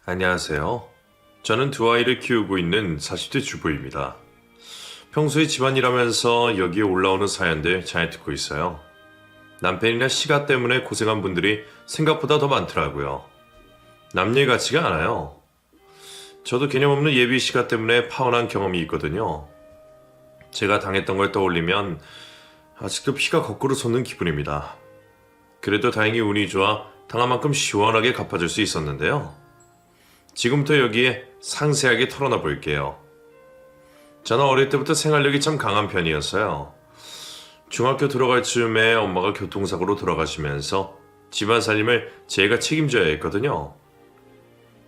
안녕하세요. 저는 두 아이를 키우고 있는 40대 주부입니다. 평소에 집안일하면서 여기에 올라오는 사연들 잘 듣고 있어요. 남편이나 시가 때문에 고생한 분들이 생각보다 더 많더라고요. 남일 같지가 않아요. 저도 개념 없는 예비 시가 때문에 파혼한 경험이 있거든요. 제가 당했던 걸 떠올리면 아직도 피가 거꾸로 솟는 기분입니다. 그래도 다행히 운이 좋아 당한 만큼 시원하게 갚아줄 수 있었는데요. 지금부터 여기에 상세하게 털어놔 볼게요. 저는 어릴 때부터 생활력이 참 강한 편이었어요. 중학교 들어갈 즈음에 엄마가 교통사고로 돌아가시면서 집안 살림을 제가 책임져야 했거든요.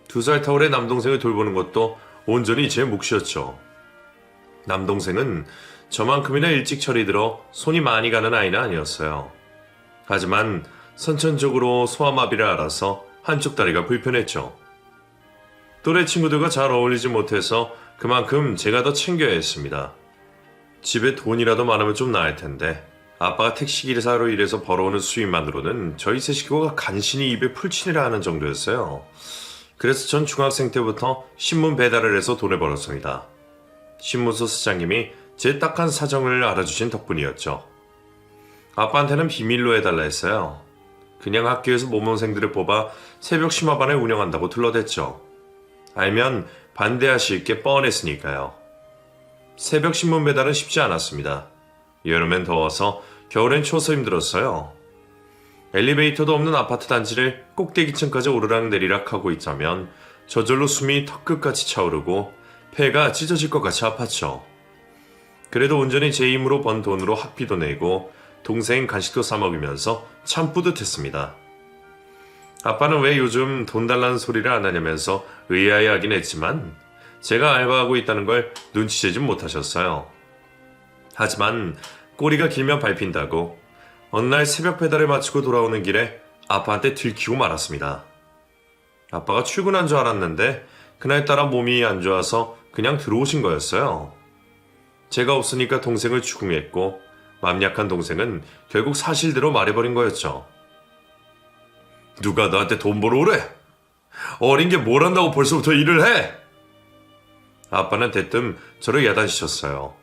2살 터울의 남동생을 돌보는 것도 온전히 제 몫이었죠. 남동생은 저만큼이나 일찍 철이 들어 손이 많이 가는 아이는 아니었어요. 하지만 선천적으로 소아마비를 앓아서 한쪽 다리가 불편했죠. 또래 친구들과 잘 어울리지 못해서 그만큼 제가 더 챙겨야 했습니다. 집에 돈이라도 많으면 좀 나을 텐데 아빠가 택시기사로 일해서 벌어오는 수입만으로는 저희 세 식구가 간신히 입에 풀칠이라 하는 정도였어요. 그래서 전 중학생 때부터 신문 배달을 해서 돈을 벌었습니다. 신문소 사장님이 제 딱한 사정을 알아주신 덕분이었죠. 아빠한테는 비밀로 해달라 했어요. 그냥 학교에서 모범생들을 뽑아 새벽 심화반을 운영한다고 둘러댔죠. 알면 반대하실 게 뻔했으니까요. 새벽 신문 배달은 쉽지 않았습니다. 여름엔 더워서 겨울엔 추워서 힘들었어요. 엘리베이터도 없는 아파트 단지를 꼭대기층까지 오르락내리락 하고 있자면 저절로 숨이 턱끝같이 차오르고 폐가 찢어질 것 같이 아팠죠. 그래도 온전히 제 힘으로 번 돈으로 학비도 내고 동생 간식도 사 먹으면서 참 뿌듯했습니다. 아빠는 왜 요즘 돈 달라는 소리를 안 하냐면서 의아해하긴 했지만 제가 알바하고 있다는 걸 눈치채지 못하셨어요. 하지만 꼬리가 길면 밟힌다고 어느 날 새벽 배달을 마치고 돌아오는 길에 아빠한테 들키고 말았습니다. 아빠가 출근한 줄 알았는데 그날따라 몸이 안 좋아서 그냥 들어오신 거였어요. 제가 없으니까 동생을 추궁했고 맘 약한 동생은 결국 사실대로 말해버린 거였죠. 누가 너한테 돈 벌어 오래? 어린 게 뭘 한다고 벌써부터 일을 해? 아빠는 대뜸 저를 야단치셨어요.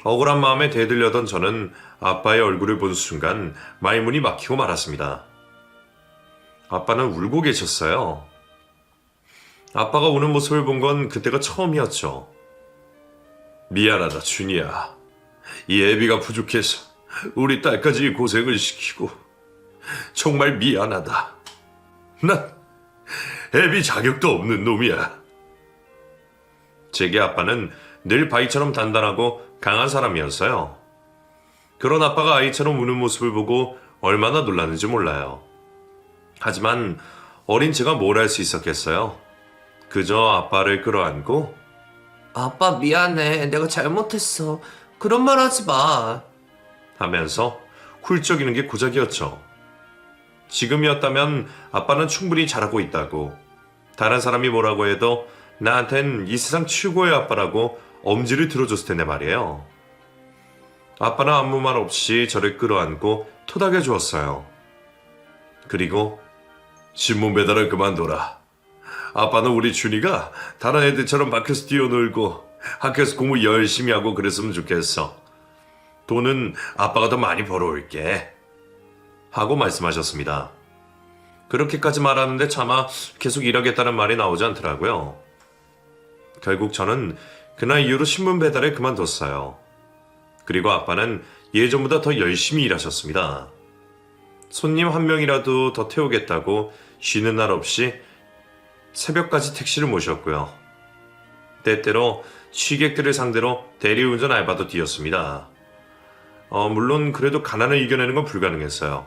억울한 마음에 대들려던 저는 아빠의 얼굴을 본 순간 말문이 막히고 말았습니다. 아빠는 울고 계셨어요. 아빠가 우는 모습을 본 건 그때가 처음이었죠. 미안하다, 준이야. 이 애비가 부족해서 우리 딸까지 고생을 시키고 정말 미안하다. 난 애비 자격도 없는 놈이야. 제게 아빠는 늘 바위처럼 단단하고 강한 사람이었어요. 그런 아빠가 아이처럼 우는 모습을 보고 얼마나 놀랐는지 몰라요. 하지만 어린 제가 뭘 할 수 있었겠어요. 그저 아빠를 끌어안고 아빠 미안해. 내가 잘못했어. 그런 말 하지 마. 하면서 훌쩍이는 게 고작이었죠. 지금이었다면 아빠는 충분히 잘하고 있다고, 다른 사람이 뭐라고 해도 나한텐 이 세상 최고의 아빠라고 엄지를 들어줬을 텐데 말이에요. 아빠는 아무 말 없이 저를 끌어안고 토닥여 주었어요. 그리고 신문 배달을 그만둬라. 아빠는 우리 준이가 다른 애들처럼 밖에서 뛰어놀고 학교에서 공부 열심히 하고 그랬으면 좋겠어. 돈은 아빠가 더 많이 벌어올게. 하고 말씀하셨습니다. 그렇게까지 말하는데 차마 계속 일하겠다는 말이 나오지 않더라고요. 결국 저는 그날 이후로 신문 배달을 그만뒀어요. 그리고 아빠는 예전보다 더 열심히 일하셨습니다. 손님 한 명이라도 더 태우겠다고 쉬는 날 없이 새벽까지 택시를 모셨고요. 때때로 취객들을 상대로 대리운전 알바도 뛰었습니다. 물론 그래도 가난을 이겨내는 건 불가능했어요.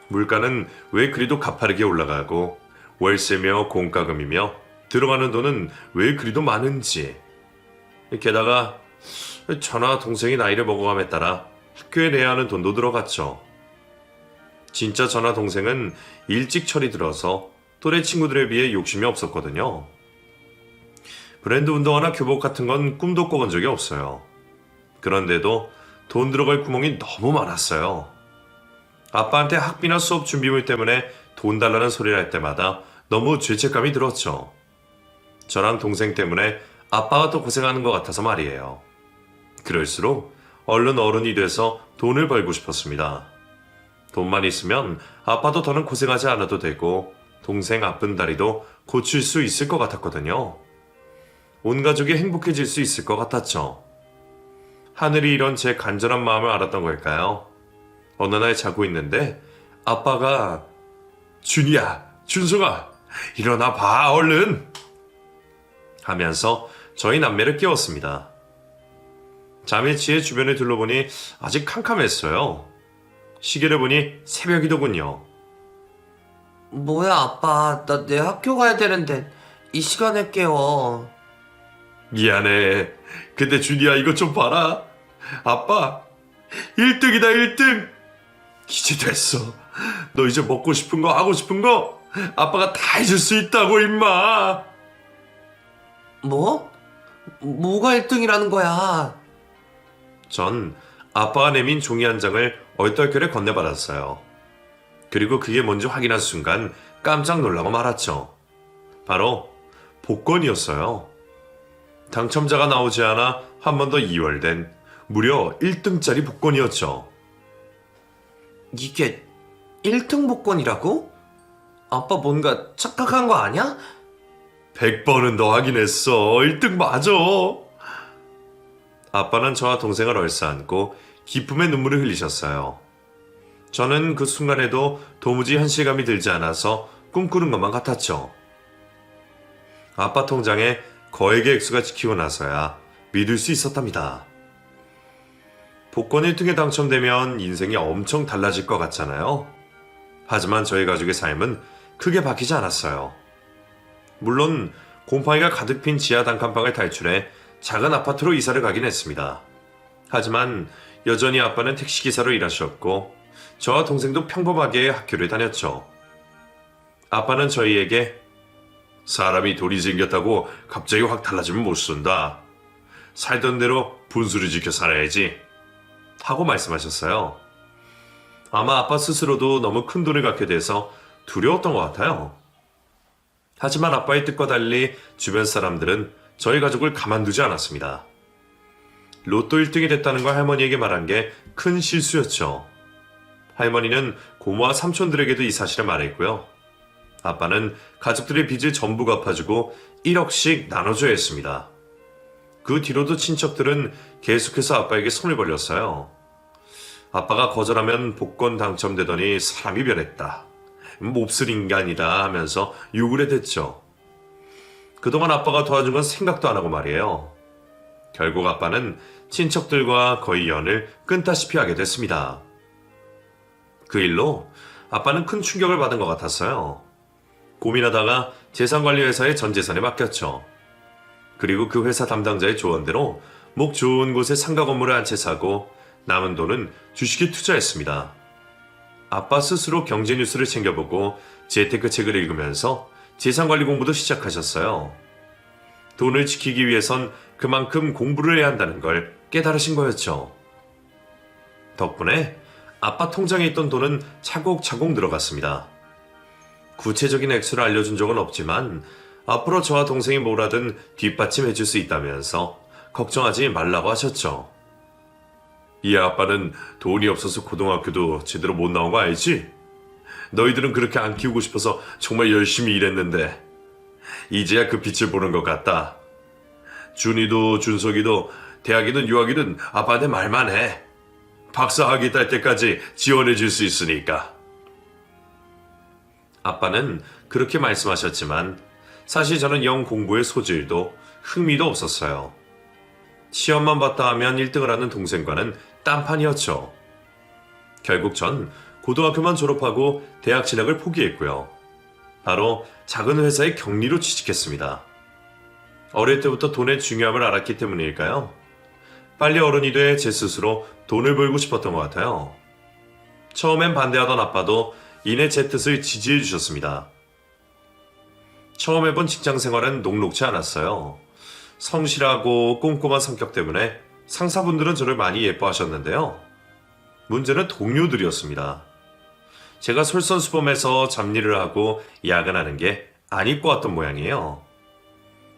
물가는 왜 그리도 가파르게 올라가고 월세며 공과금이며 들어가는 돈은 왜 그리도 많은지. 게다가 저나 동생이 나이를 먹어감에 따라 학교에 내야 하는 돈도 들어갔죠. 진짜 저나 동생은 일찍 철이 들어서 또래 친구들에 비해 욕심이 없었거든요. 브랜드 운동화나 교복 같은 건 꿈도 꿔본 적이 없어요. 그런데도 돈 들어갈 구멍이 너무 많았어요. 아빠한테 학비나 수업 준비물 때문에 돈 달라는 소리를 할 때마다 너무 죄책감이 들었죠. 저랑 동생 때문에 아빠가 더 고생하는 것 같아서 말이에요. 그럴수록 얼른 어른이 돼서 돈을 벌고 싶었습니다. 돈만 있으면 아빠도 더는 고생하지 않아도 되고 동생 아픈 다리도 고칠 수 있을 것 같았거든요. 온 가족이 행복해질 수 있을 것 같았죠. 하늘이 이런 제 간절한 마음을 알았던 걸까요? 어느 날 자고 있는데 아빠가 준이야, 준성아, 일어나 봐 얼른 하면서 저희 남매를 깨웠습니다. 잠에 취해 주변을 둘러보니 아직 캄캄했어요. 시계를 보니 새벽이더군요. 뭐야, 아빠. 나 내 학교 가야 되는데 이 시간에 깨워. 미안해. 근데 준이야 이것 좀 봐라. 아빠 1등이다 1등. 이제 됐어. 너 이제 먹고 싶은 거 하고 싶은 거 아빠가 다 해줄 수 있다고 임마. 뭐? 뭐가 1등이라는 거야? 전 아빠가 내민 종이 한 장을 얼떨결에 건네받았어요. 그리고 그게 뭔지 확인한 순간 깜짝 놀라고 말았죠. 바로 복권이었어요. 당첨자가 나오지 않아 한 번 더 이월된 무려 1등짜리 복권이었죠. 이게 1등 복권이라고? 아빠 뭔가 착각한 거 아니야? 100번은 더 확인했어. 1등 맞아. 아빠는 저와 동생을 얼싸안고 기쁨의 눈물을 흘리셨어요. 저는 그 순간에도 도무지 현실감이 들지 않아서 꿈꾸는 것만 같았죠. 아빠 통장에 거액의 액수가 찍히고 나서야 믿을 수 있었답니다. 복권 1등에 당첨되면 인생이 엄청 달라질 것 같잖아요. 하지만 저희 가족의 삶은 크게 바뀌지 않았어요. 물론 곰팡이가 가득 핀 지하 단칸방을 탈출해 작은 아파트로 이사를 가긴 했습니다. 하지만 여전히 아빠는 택시기사로 일하셨고 저와 동생도 평범하게 학교를 다녔죠. 아빠는 저희에게 사람이 돈이 생겼다고 갑자기 확 달라지면 못 산다. 살던 대로 분수를 지켜 살아야지. 하고 말씀하셨어요. 아마 아빠 스스로도 너무 큰 돈을 갖게 돼서 두려웠던 것 같아요. 하지만 아빠의 뜻과 달리 주변 사람들은 저희 가족을 가만두지 않았습니다. 로또 1등이 됐다는 걸 할머니에게 말한 게 큰 실수였죠. 할머니는 고모와 삼촌들에게도 이 사실을 말했고요. 아빠는 가족들의 빚을 전부 갚아주고 1억씩 나눠줘야 했습니다. 그 뒤로도 친척들은 계속해서 아빠에게 손을 벌렸어요. 아빠가 거절하면 복권 당첨되더니 사람이 변했다. 몹쓸 인간이다 하면서 욕을 해댔죠. 그동안 아빠가 도와준 건 생각도 안 하고 말이에요. 결국 아빠는 친척들과 거의 연을 끊다시피 하게 됐습니다. 그 일로 아빠는 큰 충격을 받은 것 같았어요. 고민하다가 재산관리회사의 전 재산에 맡겼죠. 그리고 그 회사 담당자의 조언대로 목 좋은 곳에 상가 건물을 한 채 사고 남은 돈은 주식에 투자했습니다. 아빠 스스로 경제 뉴스를 챙겨보고 재테크 책을 읽으면서 재산관리 공부도 시작하셨어요. 돈을 지키기 위해선 그만큼 공부를 해야 한다는 걸 깨달으신 거였죠. 덕분에 아빠 통장에 있던 돈은 차곡차곡 늘어갔습니다. 구체적인 액수를 알려준 적은 없지만 앞으로 저와 동생이 뭘 하든 뒷받침해 줄 수 있다면서 걱정하지 말라고 하셨죠. 이 아빠는 돈이 없어서 고등학교도 제대로 못 나온 거 알지? 너희들은 그렇게 안 키우고 싶어서 정말 열심히 일했는데 이제야 그 빛을 보는 것 같다. 준이도 준석이도 대학이든 유학이든 아빠한테 말만 해. 박사학위 딸 때까지 지원해 줄 수 있으니까. 아빠는 그렇게 말씀하셨지만 사실 저는 영 공부의 소질도 흥미도 없었어요. 시험만 봤다 하면 1등을 하는 동생과는 딴판이었죠. 결국 전 고등학교만 졸업하고 대학 진학을 포기했고요. 바로 작은 회사의 경리로 취직했습니다. 어릴 때부터 돈의 중요함을 알았기 때문일까요? 빨리 어른이 돼 제 스스로 돈을 벌고 싶었던 것 같아요. 처음엔 반대하던 아빠도 이내 제 뜻을 지지해 주셨습니다. 처음 해본 직장 생활은 녹록지 않았어요. 성실하고 꼼꼼한 성격 때문에 상사분들은 저를 많이 예뻐하셨는데요. 문제는 동료들이었습니다. 제가 솔선수범해서 잡일을 하고 야근하는 게 안 입고 왔던 모양이에요.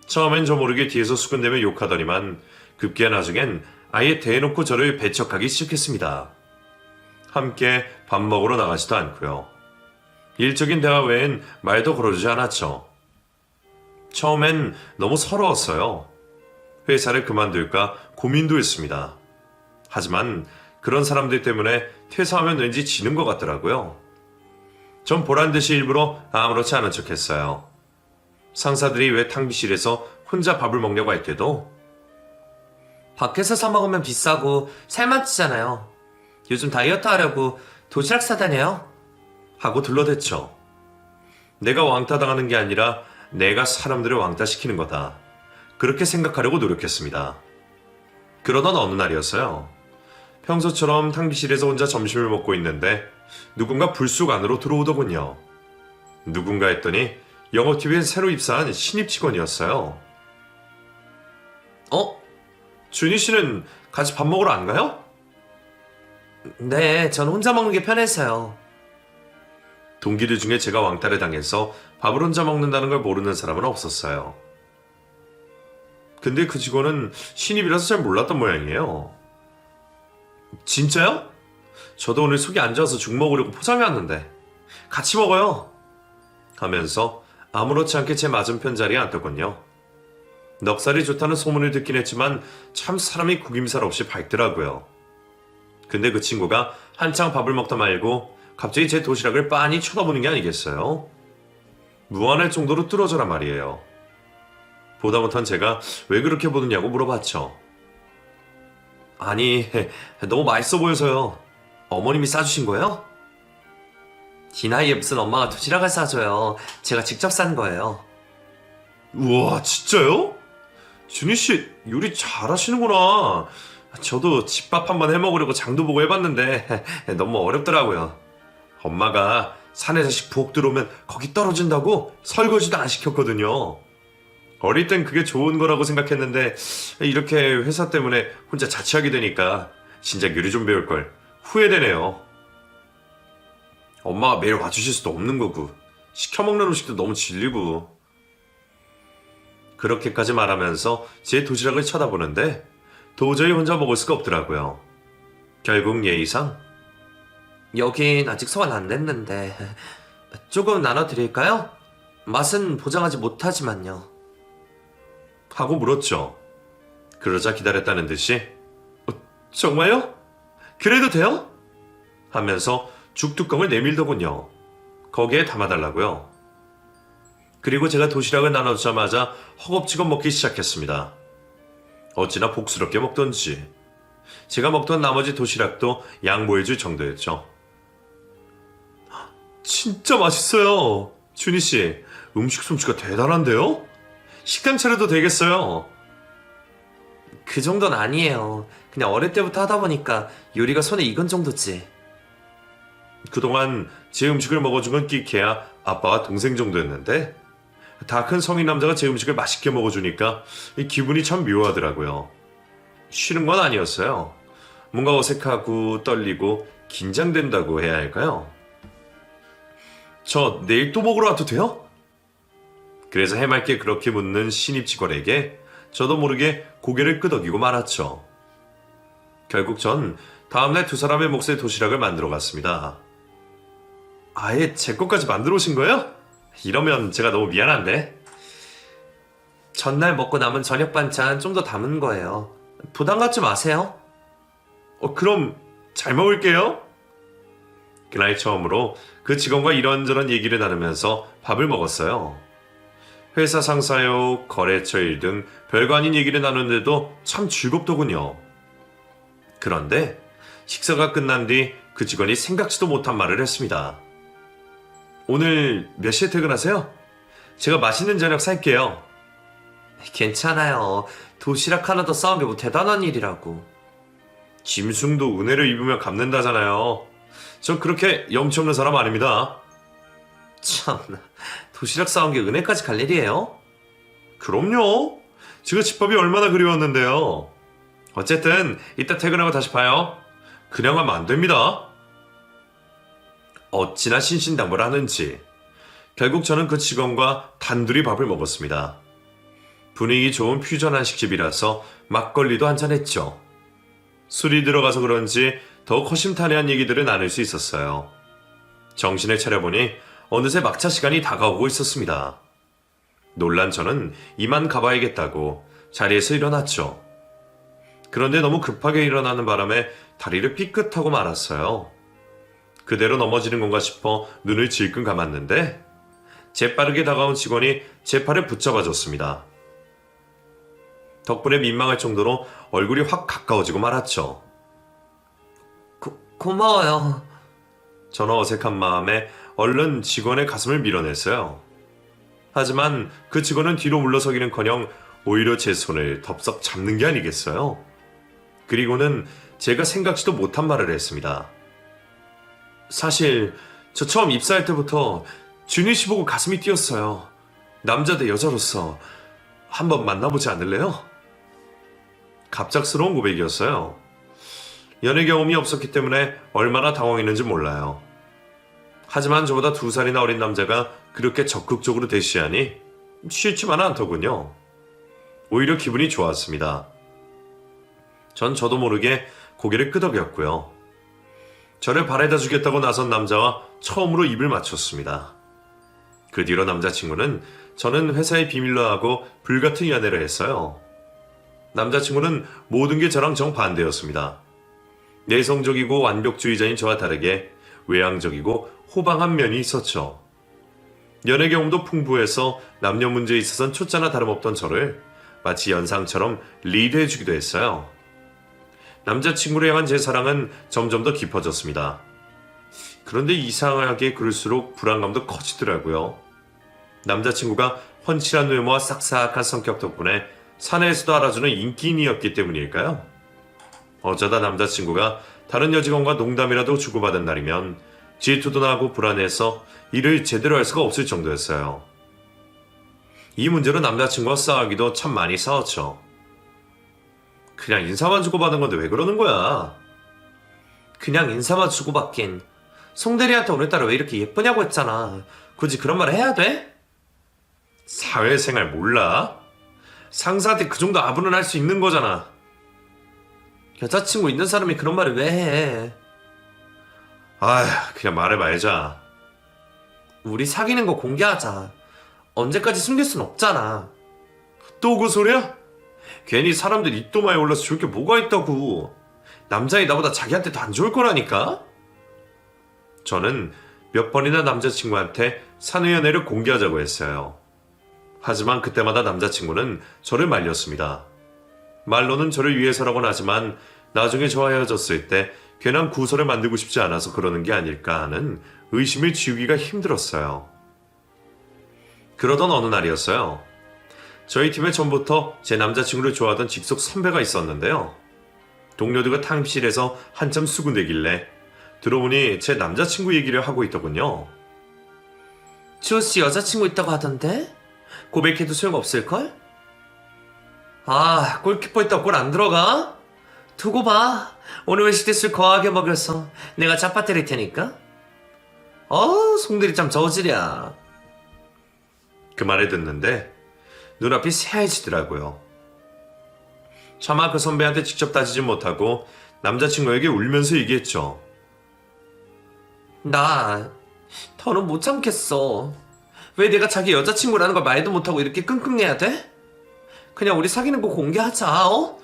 처음엔 저 모르게 뒤에서 수근대며 욕하더니만 급기야 나중엔 아예 대놓고 저를 배척하기 시작했습니다. 함께 밥 먹으러 나가지도 않고요. 일적인 대화 외엔 말도 걸어주지 않았죠. 처음엔 너무 서러웠어요. 회사를 그만둘까 고민도 했습니다. 하지만 그런 사람들 때문에 퇴사하면 왠지 지는 것 같더라고요. 전 보란듯이 일부러 아무렇지 않은 척 했어요. 상사들이 왜 탕비실에서 혼자 밥을 먹냐고 할 때도 밖에서 사 먹으면 비싸고 살만 찌잖아요. 요즘 다이어트 하려고 도시락 사다녀요. 하고 둘러댔죠. 내가 왕따 당하는 게 아니라 내가 사람들을 왕따시키는 거다. 그렇게 생각하려고 노력했습니다. 그러던 어느 날이었어요. 평소처럼 탕비실에서 혼자 점심을 먹고 있는데 누군가 불쑥 안으로 들어오더군요. 누군가 했더니 영어TV에 새로 입사한 신입 직원이었어요. 준희 씨는 같이 밥 먹으러 안 가요? 네, 전 혼자 먹는 게 편해서요. 동기들 중에 제가 왕따를 당해서 밥을 혼자 먹는다는 걸 모르는 사람은 없었어요. 근데 그 직원은 신입이라서 잘 몰랐던 모양이에요. 진짜요? 저도 오늘 속이 안 좋아서 죽 먹으려고 포장해 왔는데 같이 먹어요. 하면서 아무렇지 않게 제 맞은편 자리에 앉더군요. 넉살이 좋다는 소문을 듣긴 했지만 참 사람이 구김살 없이 밝더라고요. 근데 그 친구가 한창 밥을 먹다 말고 갑자기 제 도시락을 빤히 쳐다보는 게 아니겠어요? 무안할 정도로 뚫어져란 말이에요. 보다 못한 제가 왜 그렇게 보느냐고 물어봤죠. 아니, 너무 맛있어 보여서요. 어머님이 싸주신 거예요? 이 나이에 무슨 엄마가 도시락을 싸줘요. 제가 직접 싼 거예요. 우와, 진짜요? 준희 씨 요리 잘하시는구나. 저도 집밥 한번 해먹으려고 장도 보고 해봤는데 너무 어렵더라고요. 엄마가 사내 자식 부엌 들어오면 거기 떨어진다고 설거지도 안 시켰거든요. 어릴 땐 그게 좋은 거라고 생각했는데 이렇게 회사 때문에 혼자 자취하게 되니까 진작 요리 좀 배울 걸 후회되네요. 엄마가 매일 와주실 수도 없는 거고 시켜먹는 음식도 너무 질리고. 그렇게까지 말하면서 제 도시락을 쳐다보는데 도저히 혼자 먹을 수가 없더라고요. 결국 예의상 여긴 아직 소환 안 됐는데 조금 나눠드릴까요? 맛은 보장하지 못하지만요. 하고 물었죠. 그러자 기다렸다는 듯이 정말요? 그래도 돼요? 하면서 죽뚜껑을 내밀더군요. 거기에 담아달라고요. 그리고 제가 도시락을 나눠주자마자 허겁지겁 먹기 시작했습니다. 어찌나 복스럽게 먹던지. 제가 먹던 나머지 도시락도 양보해줄 정도였죠. 진짜 맛있어요. 준희 씨, 음식 솜씨가 대단한데요? 식당 차려도 되겠어요. 그 정도는 아니에요. 그냥 어릴 때부터 하다 보니까 요리가 손에 익은 정도지. 그동안 제 음식을 먹어준 건 끼케야 아빠와 동생 정도였는데 다 큰 성인 남자가 제 음식을 맛있게 먹어주니까 이 기분이 참 묘하더라고요. 쉬는 건 아니었어요. 뭔가 어색하고 떨리고 긴장된다고 해야 할까요? 저 내일 또 먹으러 와도 돼요? 그래서 해맑게 그렇게 묻는 신입 직원에게 저도 모르게 고개를 끄덕이고 말았죠. 결국 전 다음날 두 사람의 몫의 도시락을 만들어 갔습니다. 아예 제 것까지 만들어 오신 거예요? 이러면 제가 너무 미안한데. 전날 먹고 남은 저녁 반찬 좀 더 담은 거예요. 부담 갖지 마세요. 그럼 잘 먹을게요. 그날 처음으로 그 직원과 이런저런 얘기를 나누면서 밥을 먹었어요. 회사 상사요, 거래처 일 등 별거 아닌 얘기를 나누는데도 참 즐겁더군요. 그런데 식사가 끝난 뒤 그 직원이 생각지도 못한 말을 했습니다. 오늘 몇 시에 퇴근하세요? 제가 맛있는 저녁 살게요. 괜찮아요. 도시락 하나 더 싸운 게 뭐 대단한 일이라고. 짐승도 은혜를 입으면 갚는다잖아요. 전 그렇게 염치 없는 사람 아닙니다. 참나, 도시락 싸운 게 은혜까지 갈 일이에요? 그럼요. 제가 집밥이 얼마나 그리웠는데요. 어쨌든 이따 퇴근하고 다시 봐요. 그냥 하면 안 됩니다. 어찌나 신신당부를 하는지 결국 저는 그 직원과 단둘이 밥을 먹었습니다. 분위기 좋은 퓨전 한식집이라서 막걸리도 한잔 했죠. 술이 들어가서 그런지 더욱 허심탄회한 얘기들을 나눌 수 있었어요. 정신을 차려보니 어느새 막차 시간이 다가오고 있었습니다. 놀란 저는 이만 가봐야겠다고 자리에서 일어났죠. 그런데 너무 급하게 일어나는 바람에 다리를 삐끗하고 말았어요. 그대로 넘어지는 건가 싶어 눈을 질끈 감았는데 재빠르게 다가온 직원이 제 팔을 붙잡아줬습니다. 덕분에 민망할 정도로 얼굴이 확 가까워지고 말았죠. 고마워요. 저는 어색한 마음에 얼른 직원의 가슴을 밀어냈어요. 하지만 그 직원은 뒤로 물러서기는커녕 오히려 제 손을 덥석 잡는 게 아니겠어요. 그리고는 제가 생각지도 못한 말을 했습니다. 사실 저 처음 입사할 때부터 준희 씨 보고 가슴이 뛰었어요. 남자 대 여자로서 한번 만나보지 않을래요? 갑작스러운 고백이었어요. 연애 경험이 없었기 때문에 얼마나 당황했는지 몰라요. 하지만 저보다 2살이나 어린 남자가 그렇게 적극적으로 대시하니 싫지만은 않더군요. 오히려 기분이 좋았습니다. 전 저도 모르게 고개를 끄덕였고요. 저를 바래다 주겠다고 나선 남자와 처음으로 입을 맞췄습니다. 그 뒤로 남자친구는 저는 회사의 비밀로 하고 불같은 연애를 했어요. 남자친구는 모든 게 저랑 정반대였습니다. 내성적이고 완벽주의자인 저와 다르게 외향적이고 호방한 면이 있었죠. 연애 경험도 풍부해서 남녀 문제에 있어선 초짜나 다름없던 저를 마치 연상처럼 리드해주기도 했어요. 남자친구를 향한 제 사랑은 점점 더 깊어졌습니다. 그런데 이상하게 그럴수록 불안감도 커지더라고요. 남자친구가 훤칠한 외모와 싹싹한 성격 덕분에 사내에서도 알아주는 인기인이었기 때문일까요? 어쩌다 남자친구가 다른 여직원과 농담이라도 주고받은 날이면 질투도 나고 불안해서 일을 제대로 할 수가 없을 정도였어요. 이 문제로 남자친구와 싸우기도 참 많이 싸웠죠. 그냥 인사만 주고받은 건데 왜 그러는 거야? 그냥 인사만 주고받긴. 송대리한테 오늘따라 왜 이렇게 예쁘냐고 했잖아. 굳이 그런 말을 해야 돼? 사회생활 몰라? 상사한테 그 정도 아부는 할 수 있는 거잖아. 여자친구 있는 사람이 그런 말을 왜 해? 아휴, 그냥 말해봐야자. 우리 사귀는 거 공개하자. 언제까지 숨길 순 없잖아. 또 그 소리야? 괜히 사람들 입도마에 올라서 좋을 게 뭐가 있다고. 남자이 나보다 자기한테 더 안 좋을 거라니까? 저는 몇 번이나 남자친구한테 사내연애를 공개하자고 했어요. 하지만 그때마다 남자친구는 저를 말렸습니다. 말로는 저를 위해서라고는 하지만 나중에 저와 헤어졌을 때 괜한 구설을 만들고 싶지 않아서 그러는 게 아닐까 하는 의심을 지우기가 힘들었어요. 그러던 어느 날이었어요. 저희 팀에 전부터 제 남자친구를 좋아하던 직속 선배가 있었는데요. 동료들과 탕실에서 한참 수군대길래 들어보니 제 남자친구 얘기를 하고 있더군요. 주호씨 여자친구 있다고 하던데? 고백해도 소용없을걸? 아, 골키퍼 있다고 골 안 들어가? 두고 봐. 오늘 회식 때 술 거하게 먹여서 내가 짜파 때릴 테니까. 송대리 참 저질이야. 그 말을 듣는데 눈앞이 새하얘지더라고요. 차마 그 선배한테 직접 따지지 못하고 남자친구에게 울면서 얘기했죠. 나 더는 못 참겠어. 왜 내가 자기 여자친구라는 걸 말도 못하고 이렇게 끙끙대야 돼? 그냥 우리 사귀는 거 공개하자, 어?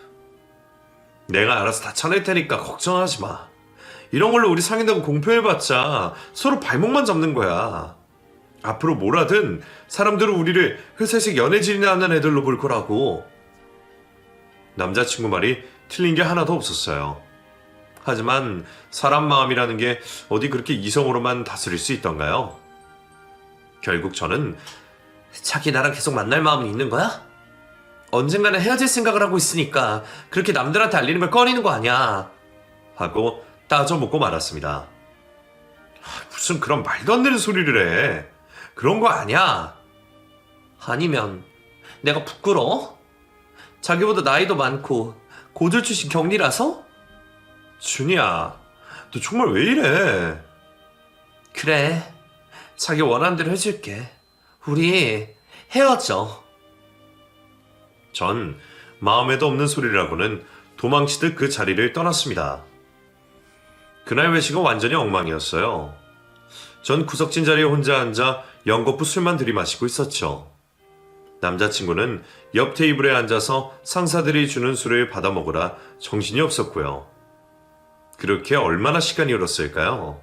내가 알아서 다 쳐낼 테니까 걱정하지 마. 이런 걸로 우리 사귄다고 공표해봤자 서로 발목만 잡는 거야. 앞으로 뭘 하든 사람들은 우리를 회사에서 연애질이나 하는 애들로 볼 거라고. 남자친구 말이 틀린 게 하나도 없었어요. 하지만 사람 마음이라는 게 어디 그렇게 이성으로만 다스릴 수 있던가요? 결국 저는 자기 나랑 계속 만날 마음은 있는 거야? 언젠가는 헤어질 생각을 하고 있으니까 그렇게 남들한테 알리는 걸 꺼리는 거 아니야. 하고 따져먹고 말았습니다. 무슨 그런 말도 안 되는 소리를 해. 그런 거 아니야. 아니면 내가 부끄러워? 자기보다 나이도 많고 고졸 출신 경리라서? 준이야, 너 정말 왜 이래? 그래. 자기 원하는 대로 해줄게. 우리 헤어져. 전 마음에도 없는 소리라고는 도망치듯 그 자리를 떠났습니다. 그날 외식은 완전히 엉망이었어요. 전 구석진 자리에 혼자 앉아 연거푸 술만 들이마시고 있었죠. 남자친구는 옆 테이블에 앉아서 상사들이 주는 술을 받아 먹으라 정신이 없었고요. 그렇게 얼마나 시간이 흘렀을까요?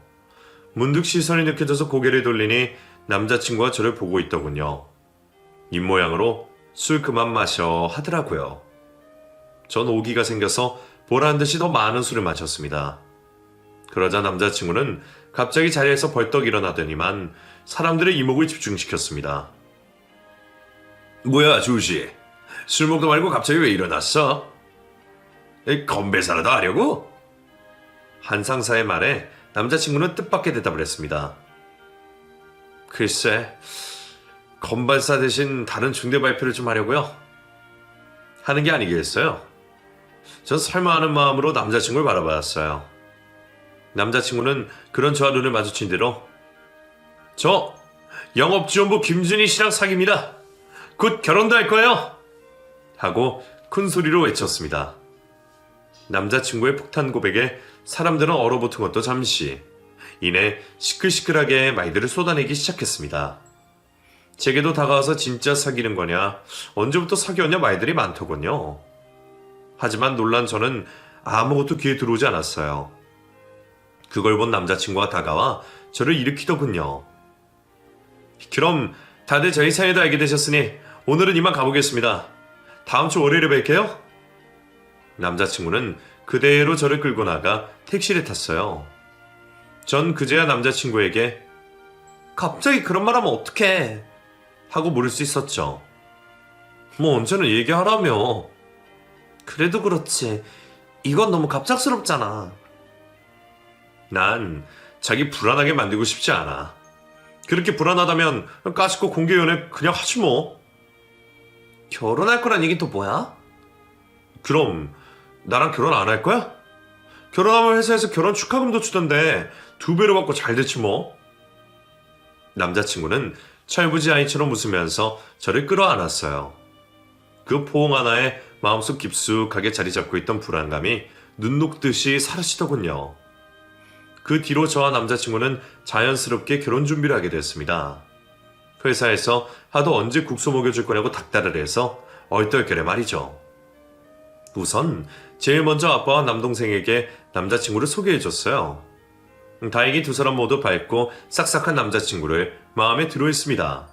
문득 시선이 느껴져서 고개를 돌리니 남자친구가 저를 보고 있더군요. 입모양으로 술 그만 마셔 하더라고요. 전 오기가 생겨서 보란듯이 더 많은 술을 마셨습니다. 그러자 남자친구는 갑자기 자리에서 벌떡 일어나더니만 사람들의 이목을 집중시켰습니다. 뭐야 조시, 술 먹다 말고 갑자기 왜 일어났어? 건배사라도 하려고? 한 상사의 말에 남자친구는 뜻밖의 대답을 했습니다. 글쎄, 건반사 대신 다른 중대 발표를 좀 하려고요. 하는 게 아니겠어요? 전 설마 하는 마음으로 남자친구를 바라봤어요. 남자친구는 그런 저와 눈을 마주친 대로 저 영업지원부 김준희 씨랑 사깁니다. 곧 결혼도 할 거예요. 하고 큰 소리로 외쳤습니다. 남자친구의 폭탄 고백에 사람들은 얼어붙은 것도 잠시. 이내 시끌시끌하게 말들을 쏟아내기 시작했습니다. 제게도 다가와서 진짜 사귀는 거냐, 언제부터 사귀었냐 말들이 많더군요. 하지만 놀란 저는 아무것도 귀에 들어오지 않았어요. 그걸 본 남자친구가 다가와 저를 일으키더군요. 그럼 다들 저희 사이도 알게 되셨으니 오늘은 이만 가보겠습니다. 다음 주 월요일에 뵐게요. 남자친구는 그대로 저를 끌고 나가 택시를 탔어요. 전 그제야 남자친구에게 갑자기 그런 말 하면 어떡해. 하고 물을 수 있었죠. 뭐 언제는 얘기하라며. 그래도 그렇지. 이건 너무 갑작스럽잖아. 난 자기 불안하게 만들고 싶지 않아. 그렇게 불안하다면 까짓거 공개연애 그냥 하지 뭐. 결혼할 거란 얘긴 또 뭐야? 그럼 나랑 결혼 안 할 거야? 결혼하면 회사에서 결혼 축하금도 주던데 2배로 받고 잘 됐지 뭐. 남자친구는 철부지 아이처럼 웃으면서 저를 끌어안았어요. 그 포옹 하나에 마음속 깊숙하게 자리 잡고 있던 불안감이 눈 녹듯이 사라지더군요. 그 뒤로 저와 남자친구는 자연스럽게 결혼 준비를 하게 됐습니다. 회사에서 하도 언제 국수 먹여줄 거냐고 닥달을 해서 얼떨결에 말이죠. 우선 제일 먼저 아빠와 남동생에게 남자친구를 소개해줬어요. 다행히 두 사람 모두 밝고 싹싹한 남자친구를 마음에 들어 했습니다.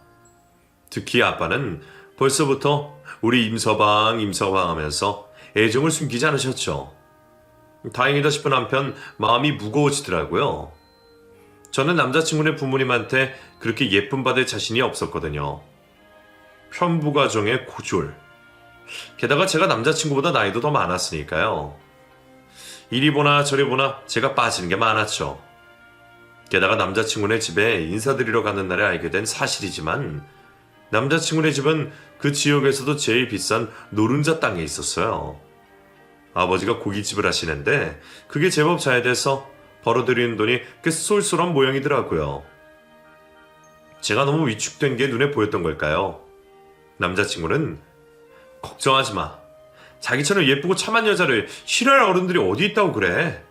특히 아빠는 벌써부터 우리 임서방 하면서 애정을 숨기지 않으셨죠. 다행이다 싶은 한편 마음이 무거워지더라고요. 저는 남자친구네 부모님한테 그렇게 예쁨 받을 자신이 없었거든요. 편부가정의 고졸. 게다가 제가 남자친구보다 나이도 더 많았으니까요. 이리 보나 저리 보나 제가 빠지는 게 많았죠. 게다가 남자친구네 집에 인사드리러 가는 날에 알게 된 사실이지만 남자친구네 집은 그 지역에서도 제일 비싼 노른자 땅에 있었어요. 아버지가 고깃집을 하시는데 그게 제법 잘 돼서 벌어들이는 돈이 꽤 쏠쏠한 모양이더라고요. 제가 너무 위축된 게 눈에 보였던 걸까요? 남자친구는 걱정하지 마. 자기처럼 예쁘고 참한 여자를 싫어할 어른들이 어디 있다고 그래.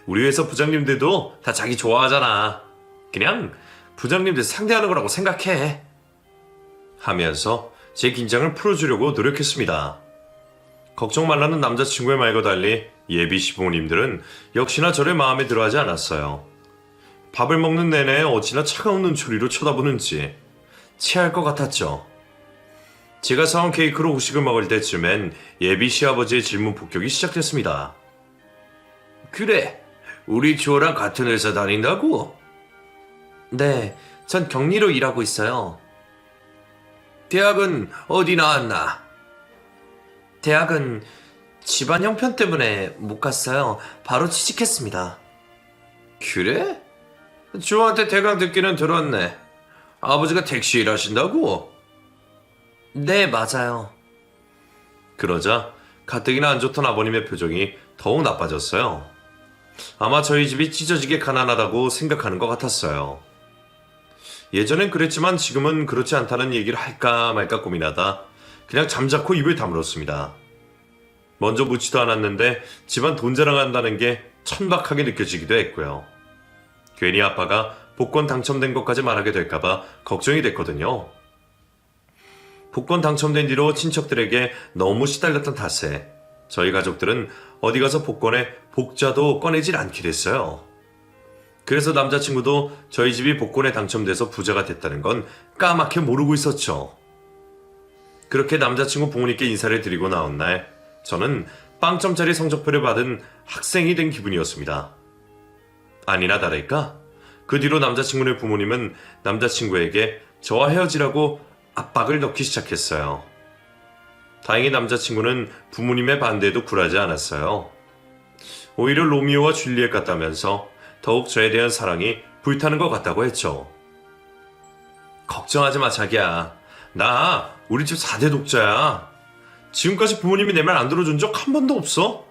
우리 회사 부장님들도 다 자기 좋아하잖아. 그냥 부장님들 상대하는 거라고 생각해. 하면서 제 긴장을 풀어주려고 노력했습니다. 걱정 말라는 남자친구의 말과 달리 예비 시부모님들은 역시나 저를 마음에 들어하지 않았어요. 밥을 먹는 내내 어찌나 차가운 눈초리로 쳐다보는지 체할 것 같았죠. 제가 사온 케이크로 후식을 먹을 때쯤엔 예비 시아버지의 질문 폭격이 시작됐습니다. 그래, 우리 주호랑 같은 회사 다닌다고? 네, 전 격리로 일하고 있어요. 대학은 어디 나왔나? 대학은 집안 형편 때문에 못 갔어요. 바로 취직했습니다. 그래? 주호한테 대강 듣기는 들었네. 아버지가 택시 일하신다고? 네, 맞아요. 그러자 가뜩이나 안 좋던 아버님의 표정이 더욱 나빠졌어요. 아마 저희 집이 찢어지게 가난하다고 생각하는 것 같았어요. 예전엔 그랬지만 지금은 그렇지 않다는 얘기를 할까 말까 고민하다 그냥 잠자코 입을 다물었습니다. 먼저 묻지도 않았는데 집안 돈 자랑한다는 게 천박하게 느껴지기도 했고요. 괜히 아빠가 복권 당첨된 것까지 말하게 될까봐 걱정이 됐거든요. 복권 당첨된 뒤로 친척들에게 너무 시달렸던 탓에 저희 가족들은 어디 가서 복권에 복자도 꺼내질 않게 됐어요. 그래서 남자친구도 저희 집이 복권에 당첨돼서 부자가 됐다는 건 까맣게 모르고 있었죠. 그렇게 남자친구 부모님께 인사를 드리고 나온 날 저는 빵점짜리 성적표를 받은 학생이 된 기분이었습니다. 아니나 다를까 그 뒤로 남자친구네 부모님은 남자친구에게 저와 헤어지라고 압박을 넣기 시작했어요. 다행히 남자친구는 부모님의 반대에도 굴하지 않았어요. 오히려 로미오와 줄리엣 같다면서 더욱 저에 대한 사랑이 불타는 것 같다고 했죠. 걱정하지 마 자기야. 나 우리 집 4대 독자야. 지금까지 부모님이 내 말 안 들어준 적 한 번도 없어.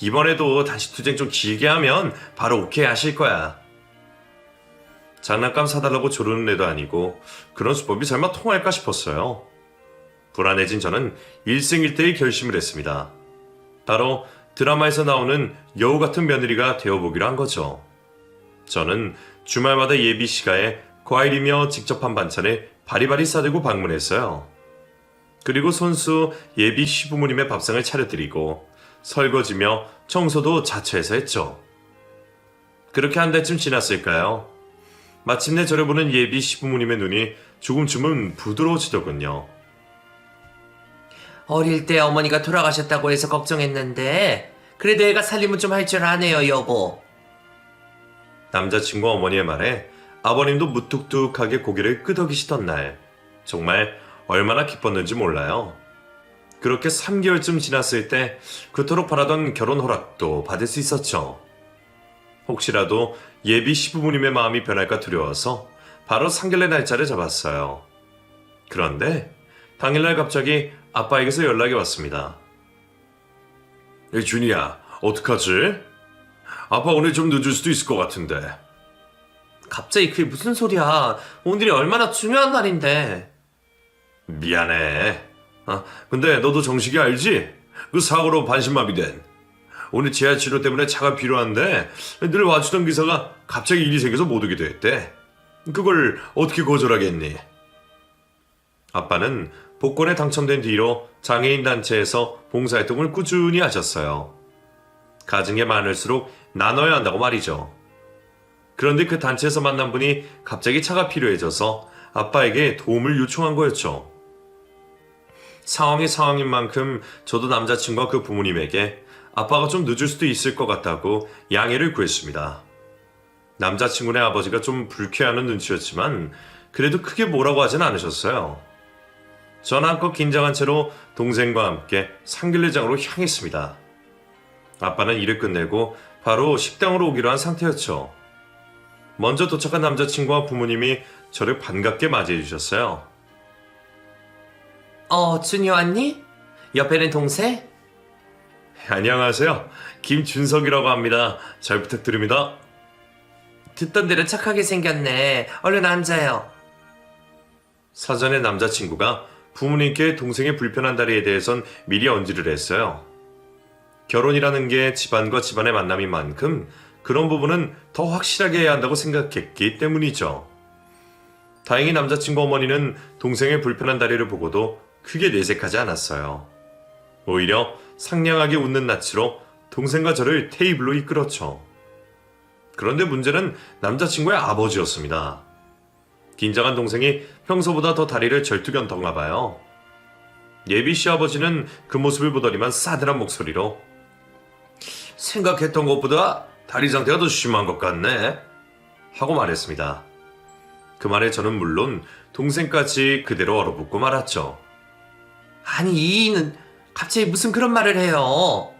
이번에도 다시 투쟁 좀 길게 하면 바로 오케이 하실 거야. 장난감 사달라고 조르는 애도 아니고 그런 수법이 설마 통할까 싶었어요. 불안해진 저는 일생일대의 결심을 했습니다. 바로 드라마에서 나오는 여우 같은 며느리가 되어보기로 한 거죠. 저는 주말마다 예비 시가에 과일이며 직접 한 반찬을 바리바리 싸들고 방문했어요. 그리고 손수 예비 시부모님의 밥상을 차려드리고 설거지며 청소도 자처해서 했죠. 그렇게 한 달쯤 지났을까요? 마침내 저를 보는 예비 시부모님의 눈이 조금쯤은 부드러워지더군요. 어릴 때 어머니가 돌아가셨다고 해서 걱정했는데 그래도 애가 살림은 좀 할 줄 아네요, 여보. 남자친구 어머니의 말에 아버님도 무뚝뚝하게 고개를 끄덕이시던 날 정말 얼마나 기뻤는지 몰라요. 그렇게 3개월쯤 지났을 때 그토록 바라던 결혼 허락도 받을 수 있었죠. 혹시라도 예비 시부모님의 마음이 변할까 두려워서 바로 상견례 날짜를 잡았어요. 그런데 당일날 갑자기 아빠에게서 연락이 왔습니다. 준이야, 어떡하지? 아빠 오늘 좀 늦을 수도 있을 것 같은데. 갑자기 그게 무슨 소리야. 오늘이 얼마나 중요한 날인데. 미안해. 근데 너도 정식이 알지? 그 사고로 반신마비된. 오늘 재활 치료 때문에 차가 필요한데 늘 와주던 기사가 갑자기 일이 생겨서 못 오게 됐대. 그걸 어떻게 거절하겠니? 아빠는 복권에 당첨된 뒤로 장애인 단체에서 봉사활동을 꾸준히 하셨어요. 가진 게 많을수록 나눠야 한다고 말이죠. 그런데 그 단체에서 만난 분이 갑자기 차가 필요해져서 아빠에게 도움을 요청한 거였죠. 상황이 상황인 만큼 저도 남자친구와 그 부모님에게 아빠가 좀 늦을 수도 있을 것 같다고 양해를 구했습니다. 남자친구네 아버지가 좀 불쾌하는 눈치였지만 그래도 크게 뭐라고 하진 않으셨어요. 전 한껏 긴장한 채로 동생과 함께 상길례장으로 향했습니다. 아빠는 일을 끝내고 바로 식당으로 오기로 한 상태였죠. 먼저 도착한 남자친구와 부모님이 저를 반갑게 맞이해 주셨어요. 준이 왔니? 옆에는 동생? 안녕하세요. 김준석이라고 합니다. 잘 부탁드립니다. 듣던 대로 착하게 생겼네. 얼른 앉아요. 사전에 남자친구가 부모님께 동생의 불편한 다리에 대해선 미리 언지를 했어요. 결혼이라는 게 집안과 집안의 만남인 만큼 그런 부분은 더 확실하게 해야 한다고 생각했기 때문이죠. 다행히 남자친구 어머니는 동생의 불편한 다리를 보고도 크게 내색하지 않았어요. 오히려 상냥하게 웃는 낯으로 동생과 저를 테이블로 이끌었죠. 그런데 문제는 남자친구의 아버지였습니다. 긴장한 동생이 평소보다 더 다리를 절뚝였던가 봐요. 예비 씨 아버지는 그 모습을 보더니만 싸늘한 목소리로 생각했던 것보다 다리 상태가 더 심한 것 같네 하고 말했습니다. 그 말에 저는 물론 동생까지 그대로 얼어붙고 말았죠. 아니, 이는 갑자기 무슨 그런 말을 해요.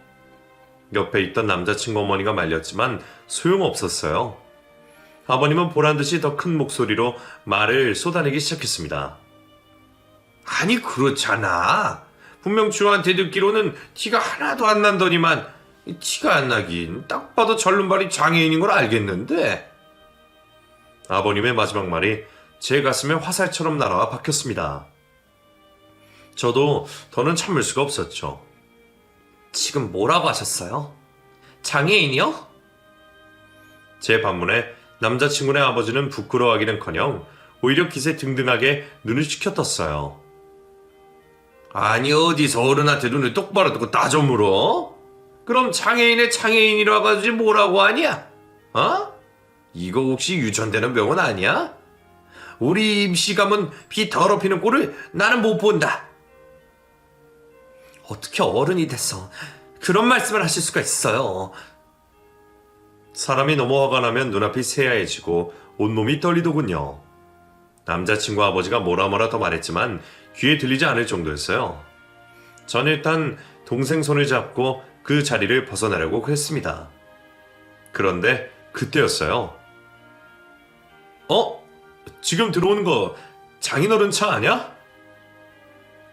옆에 있던 남자친구 어머니가 말렸지만 소용없었어요. 아버님은 보란듯이 더 큰 목소리로 말을 쏟아내기 시작했습니다. 아니 그렇잖아. 분명 주한테 듣기로는 티가 하나도 안 난더니만 티가 안 나긴 딱 봐도 절름발이 장애인인 걸 알겠는데. 아버님의 마지막 말이 제 가슴에 화살처럼 날아와 박혔습니다. 저도 더는 참을 수가 없었죠. 지금 뭐라고 하셨어요? 장애인이요? 제 반문에 남자친구네 아버지는 부끄러워하기는커녕 오히려 기세 등등하게 눈을 치켜떴어요. 아니 어디서 어른한테 눈을 똑바로 뜨고 따져 물어? 그럼 장애인의 장애인이라고 하지 뭐라고 하냐? 어? 이거 혹시 유전되는 병은 아니야? 우리 임시감은 비 더럽히는 꼴을 나는 못 본다. 어떻게 어른이 됐어 그런 말씀을 하실 수가 있어요. 사람이 너무 화가 나면 눈앞이 새하얘지고 온몸이 떨리더군요. 남자친구 아버지가 뭐라 더 말했지만 귀에 들리지 않을 정도였어요. 전 일단 동생 손을 잡고 그 자리를 벗어나려고 했습니다. 그런데 그때였어요. 지금 들어오는 거 장인어른 차 아냐?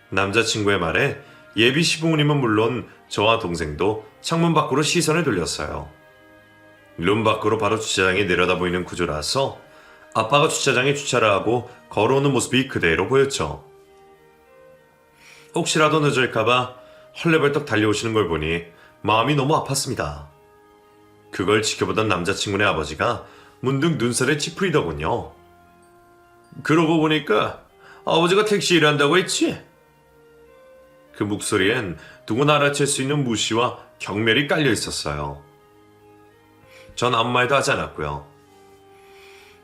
남자친구의 말에 예비 시부모님은 물론 저와 동생도 창문 밖으로 시선을 돌렸어요. 룸 밖으로 바로 주차장에 내려다 보이는 구조라서 아빠가 주차장에 주차를 하고 걸어오는 모습이 그대로 보였죠. 혹시라도 늦을까봐 헐레벌떡 달려오시는 걸 보니 마음이 너무 아팠습니다. 그걸 지켜보던 남자친구네 아버지가 문득 눈살을 찌푸리더군요. 그러고 보니까 아버지가 택시 일한다고 했지? 그 목소리엔 누구나 알아챌 수 있는 무시와 경멸이 깔려 있었어요. 전 아무 말도 하지 않았고요.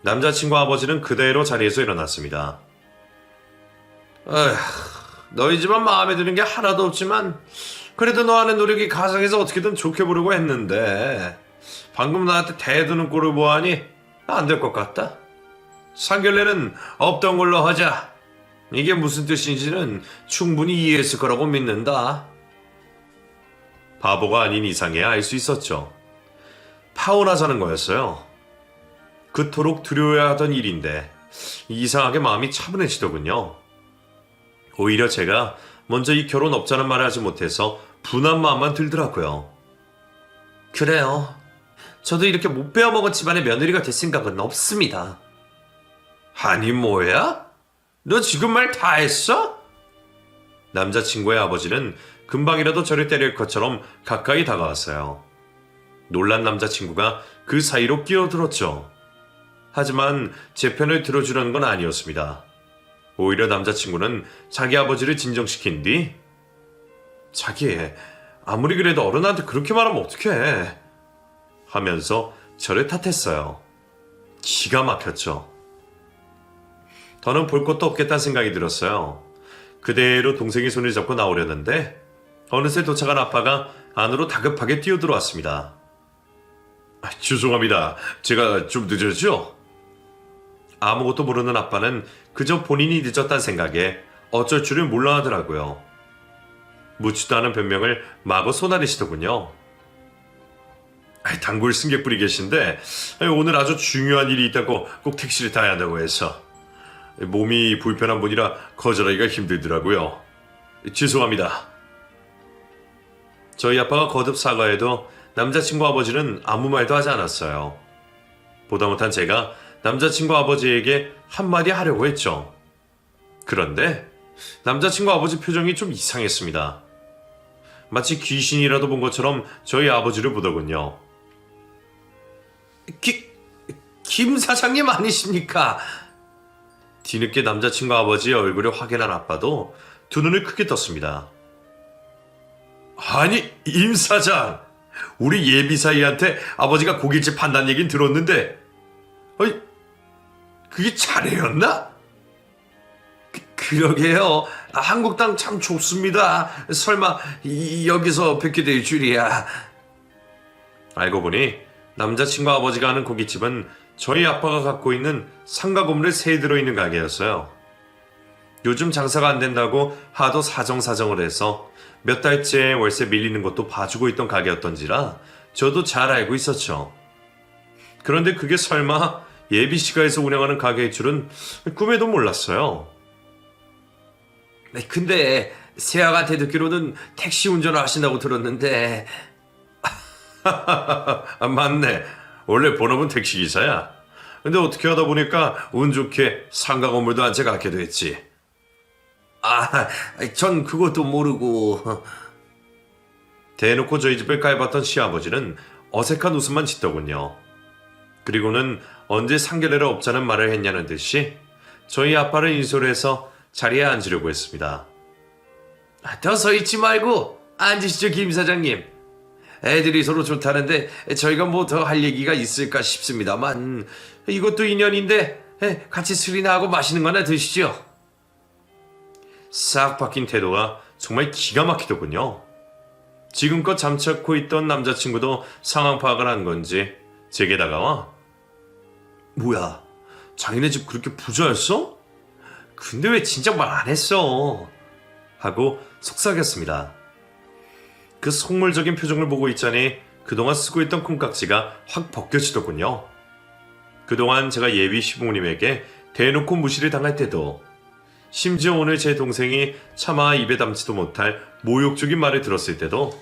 남자친구 아버지는 그대로 자리에서 일어났습니다. 너희 집은 마음에 드는 게 하나도 없지만 그래도 너 하는 노력이 가정에서 어떻게든 좋게 보려고 했는데 방금 나한테 대두는 꼴을 보아하니 안 될 것 같다. 상견례는 없던 걸로 하자. 이게 무슨 뜻인지는 충분히 이해했을 거라고 믿는다. 바보가 아닌 이상해야 알 수 있었죠. 파혼하자는 거였어요. 그토록 두려워야 하던 일인데 이상하게 마음이 차분해지더군요. 오히려 제가 먼저 이 결혼 없자는 말을 하지 못해서 분한 마음만 들더라고요. 그래요. 저도 이렇게 못 배워먹은 집안의 며느리가 될 생각은 없습니다. 아니 뭐야? 너 지금 말 다 했어? 남자친구의 아버지는 금방이라도 저를 때릴 것처럼 가까이 다가왔어요. 놀란 남자친구가 그 사이로 끼어들었죠. 하지만 제 편을 들어주려는 건 아니었습니다. 오히려 남자친구는 자기 아버지를 진정시킨 뒤 자기 아무리 그래도 어른한테 그렇게 말하면 어떡해 하면서 저를 탓했어요. 기가 막혔죠. 더는 볼 것도 없겠다는 생각이 들었어요. 그대로 동생이 손을 잡고 나오려는데 어느새 도착한 아빠가 안으로 다급하게 뛰어들어왔습니다. 죄송합니다. 제가 좀 늦었죠? 아무것도 모르는 아빠는 그저 본인이 늦었다는 생각에 어쩔 줄을 몰라 하더라고요. 묻지도 않은 변명을 마구 쏟아내시더군요. 단골 승객분이 계신데 오늘 아주 중요한 일이 있다고 꼭 택시를 타야 한다고 해서 몸이 불편한 분이라 거절하기가 힘들더라고요. 죄송합니다. 저희 아빠가 거듭 사과해도 남자친구 아버지는 아무 말도 하지 않았어요. 보다 못한 제가 남자친구 아버지에게 한마디 하려고 했죠. 그런데 남자친구 아버지 표정이 좀 이상했습니다. 마치 귀신이라도 본 것처럼 저희 아버지를 보더군요. 김 사장님 아니십니까? 뒤늦게 남자친구 아버지의 얼굴을 확인한 아빠도 두 눈을 크게 떴습니다. 아니, 임 사장! 우리 예비사이한테 아버지가 고깃집 한다는 얘긴 들었는데 그게 자네였나? 그러게요. 한국당 참 좋습니다. 설마 여기서 뵙게 될 줄이야. 알고 보니 남자친구 아버지가 하는 고깃집은 저희 아빠가 갖고 있는 상가 건물에 새 들어있는 가게였어요. 요즘 장사가 안 된다고 하도 사정사정을 해서 몇 달째 월세 밀리는 것도 봐주고 있던 가게였던지라 저도 잘 알고 있었죠. 그런데 그게 설마 예비시가에서 운영하는 가게일 줄은 꿈에도 몰랐어요. 근데 세아한테 듣기로는 택시 운전을 하신다고 들었는데. 맞네. 원래 본업은 택시기사야. 근데 어떻게 하다 보니까 운 좋게 상가 건물도 한 채 갖게 됐지. 전 그것도 모르고. 대놓고 저희 집을 깔봤던 시아버지는 어색한 웃음만 짓더군요. 그리고는 언제 상견례를 없자는 말을 했냐는 듯이 저희 아빠를 인솔 해서 자리에 앉으려고 했습니다. 더 서 있지 말고 앉으시죠, 김 사장님. 애들이 서로 좋다는데 저희가 뭐 더 할 얘기가 있을까 싶습니다만 이것도 인연인데 같이 술이나 하고 맛있는 거나 드시죠. 싹 바뀐 태도가 정말 기가 막히더군요. 지금껏 잠자코 있던 남자친구도 상황 파악을 한 건지 제게 다가와 뭐야, 자기네 집 그렇게 부자였어? 근데 왜 진짜 말 안 했어? 하고 속삭였습니다. 그 속물적인 표정을 보고 있자니 그동안 쓰고 있던 콩깍지가 확 벗겨지더군요. 그동안 제가 예비 시부모님에게 대놓고 무시를 당할 때도, 심지어 오늘 제 동생이 차마 입에 담지도 못할 모욕적인 말을 들었을 때도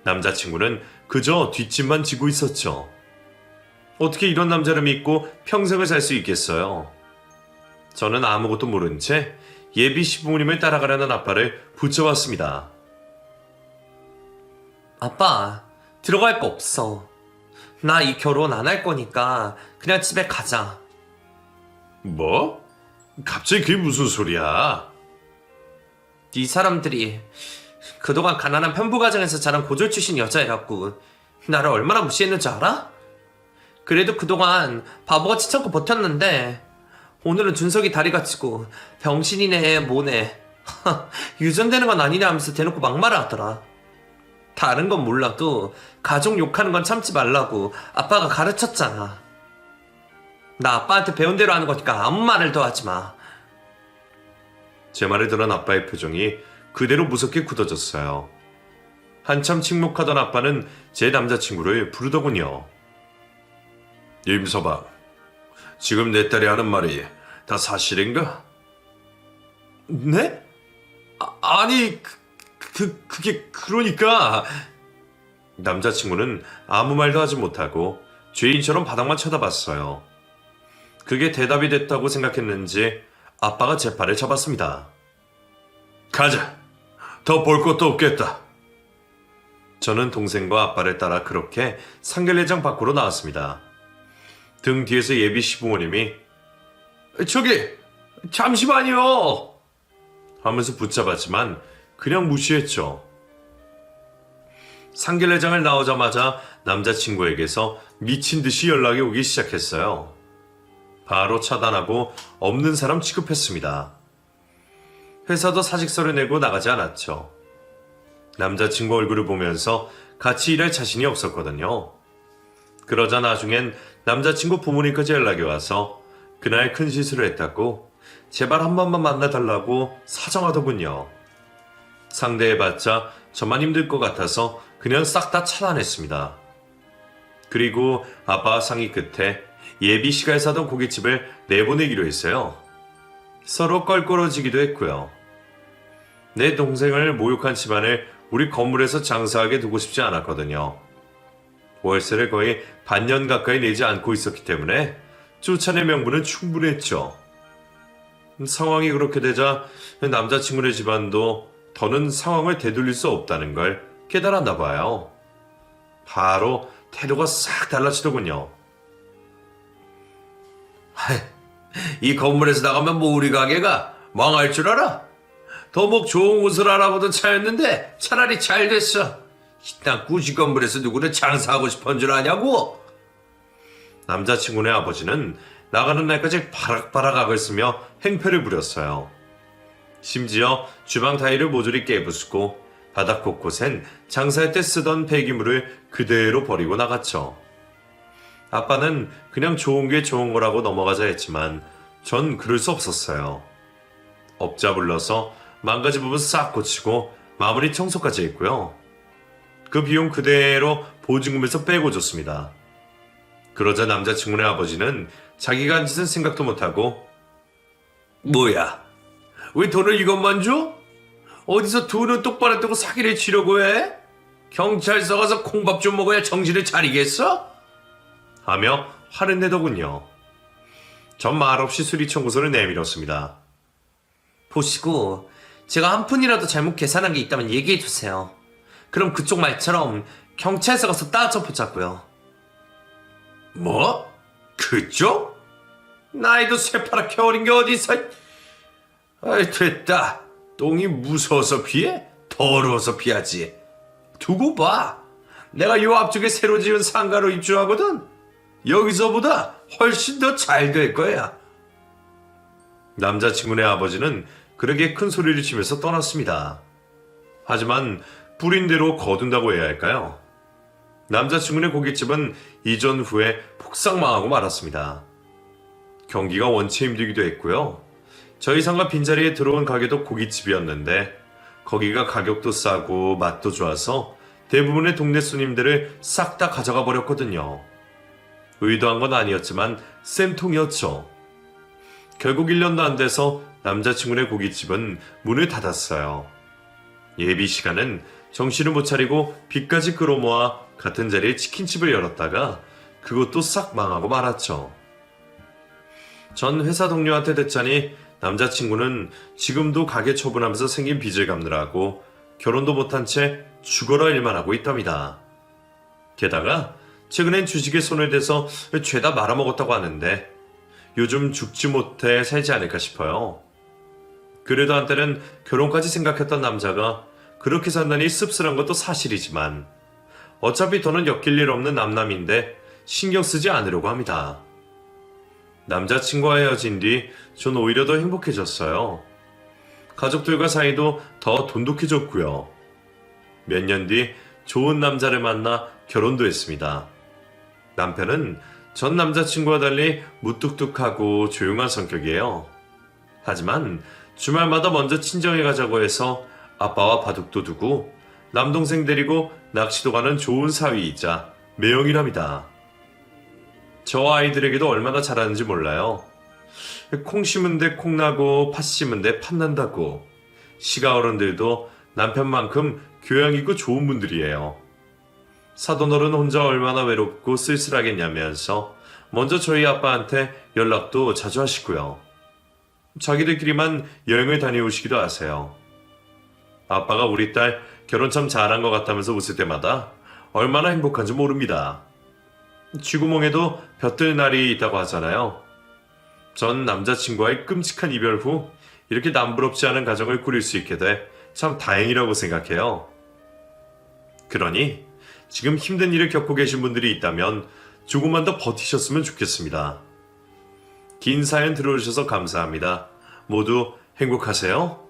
남자친구는 그저 뒷짐만 지고 있었죠. 어떻게 이런 남자를 믿고 평생을 살 수 있겠어요? 저는 아무것도 모른 채 예비 시부모님을 따라가려는 아빠를 붙잡았습니다. 아빠, 들어갈 거 없어. 나 이 결혼 안 할 거니까 그냥 집에 가자. 뭐? 갑자기 그게 무슨 소리야? 이 사람들이 그동안 가난한 편부 가정에서 자란 고졸 출신 여자애라고 나를 얼마나 무시했는지 알아? 그래도 그동안 바보같이 참고 버텼는데 오늘은 준석이 다리가 치고 병신이네 뭐네 유전되는 건 아니냐 하면서 대놓고 막말을 하더라. 다른 건 몰라도 가족 욕하는 건 참지 말라고 아빠가 가르쳤잖아. 나 아빠한테 배운 대로 하는 거니까 아무 말을 더 하지 마. 제 말을 들은 아빠의 표정이 그대로 무섭게 굳어졌어요. 한참 침묵하던 아빠는 제 남자친구를 부르더군요. 임서방, 지금 내 딸이 하는 말이 다 사실인가? 네? 아니, 그게 그러니까... 남자친구는 아무 말도 하지 못하고 죄인처럼 바닥만 쳐다봤어요. 그게 대답이 됐다고 생각했는지 아빠가 제 팔을 잡았습니다. 가자. 더 볼 것도 없겠다. 저는 동생과 아빠를 따라 그렇게 상견례장 밖으로 나왔습니다. 등 뒤에서 예비 시부모님이 저기, 잠시만요. 하면서 붙잡았지만 그냥 무시했죠. 상견례장을 나오자마자 남자친구에게서 미친 듯이 연락이 오기 시작했어요. 바로 차단하고 없는 사람 취급했습니다. 회사도 사직서를 내고 나가지 않았죠. 남자친구 얼굴을 보면서 같이 일할 자신이 없었거든요. 그러자 나중엔 남자친구 부모님까지 연락이 와서 그날 큰 실수를 했다고 제발 한 번만 만나달라고 사정하더군요. 상대해봤자 저만 힘들 것 같아서 그냥 싹 다 차단했습니다. 그리고 아빠와 상의 끝에 예비 씨가 사던 고깃집을 내보내기로 했어요. 서로 껄끄러지기도 했고요. 내 동생을 모욕한 집안을 우리 건물에서 장사하게 두고 싶지 않았거든요. 월세를 거의 반년 가까이 내지 않고 있었기 때문에 쫓아낼 명분은 충분했죠. 상황이 그렇게 되자 남자친구네 집안도 더는 상황을 되돌릴 수 없다는 걸 깨달았나 봐요. 바로 태도가 싹 달라지더군요. 이 건물에서 나가면 뭐 우리 가게가 망할 줄 알아? 더욱 좋은 곳을 알아보던 차였는데 차라리 잘 됐어. 이딴 구시 건물에서 누구를 장사하고 싶은 줄 아냐고? 남자친구네 아버지는 나가는 날까지 바락바락 악을 쓰며 행패를 부렸어요. 심지어 주방 타일을 모조리 깨부수고 바닥 곳곳엔 장사할 때 쓰던 폐기물을 그대로 버리고 나갔죠. 아빠는 그냥 좋은 게 좋은 거라고 넘어가자 했지만 전 그럴 수 없었어요. 업자 불러서 망가진 부분 싹 고치고 마무리 청소까지 했고요. 그 비용 그대로 보증금에서 빼고 줬습니다. 그러자 남자친구네 아버지는 자기가 한 짓은 생각도 못하고 뭐야? 왜 돈을 이것만 줘? 어디서 두 눈 똑바로 뜨고 사기를 치려고 해? 경찰서 가서 콩밥 좀 먹어야 정신을 차리겠어? 하며 화를 내더군요. 전 말없이 수리 청구서를 내밀었습니다. 보시고 제가 한 푼이라도 잘못 계산한 게 있다면 얘기해 주세요. 그럼 그쪽 말처럼 경찰서 가서 따져보자고요. 뭐? 그쪽? 나이도 새파랗게 어린 게 어디서? 아이, 됐다. 똥이 무서워서 피해? 더러워서 피하지. 두고 봐. 내가 요 앞쪽에 새로 지은 상가로 입주하거든. 여기서보다 훨씬 더 잘 될 거야. 남자친구네 아버지는 그렇게 큰 소리를 치면서 떠났습니다. 하지만 뿌린 대로 거둔다고 해야 할까요? 남자친구네 고깃집은 이전 후에 폭삭 망하고 말았습니다. 경기가 원체 힘들기도 했고요. 저희 상가 빈자리에 들어온 가게도 고깃집이었는데 거기가 가격도 싸고 맛도 좋아서 대부분의 동네 손님들을 싹 다 가져가 버렸거든요. 의도한 건 아니었지만 쌤통이었죠. 결국 1년도 안 돼서 남자친구네 고깃집은 문을 닫았어요. 예비 시간은 정신을 못 차리고 빚까지 끌어모아 같은 자리에 치킨집을 열었다가 그것도 싹 망하고 말았죠. 전 회사 동료한테 듣자니 남자친구는 지금도 가게 처분하면서 생긴 빚을 갚느라고 결혼도 못한 채 죽어라 일만 하고 있답니다. 게다가 최근엔 주식에 손을 대서 죄다 말아먹었다고 하는데 요즘 죽지 못해 살지 않을까 싶어요. 그래도 한때는 결혼까지 생각했던 남자가 그렇게 산다니 씁쓸한 것도 사실이지만 어차피 더는 엮일 일 없는 남남인데 신경 쓰지 않으려고 합니다. 남자친구와 헤어진 뒤 전 오히려 더 행복해졌어요. 가족들과 사이도 더 돈독해졌고요. 몇 년 뒤 좋은 남자를 만나 결혼도 했습니다. 남편은 전 남자친구와 달리 무뚝뚝하고 조용한 성격이에요. 하지만 주말마다 먼저 친정에 가자고 해서 아빠와 바둑도 두고 남동생 데리고 낚시도 가는 좋은 사위이자 매형이랍니다. 저 아이들에게도 얼마나 잘하는지 몰라요. 콩 심은 데 콩 나고 팥 심은 데 팥 난다고. 시가 어른들도 남편만큼 교양 있고 좋은 분들이에요. 사돈어른 혼자 얼마나 외롭고 쓸쓸하겠냐면서 먼저 저희 아빠한테 연락도 자주 하시고요. 자기들끼리만 여행을 다녀오시기도 하세요. 아빠가 우리 딸 결혼 참 잘한 것 같다면서 웃을 때마다 얼마나 행복한지 모릅니다. 쥐구멍에도 볕들 날이 있다고 하잖아요. 전 남자친구와의 끔찍한 이별 후 이렇게 남부럽지 않은 가정을 꾸릴 수 있게 돼 참 다행이라고 생각해요. 그러니 지금 힘든 일을 겪고 계신 분들이 있다면 조금만 더 버티셨으면 좋겠습니다. 긴 사연 들어주셔서 감사합니다. 모두 행복하세요.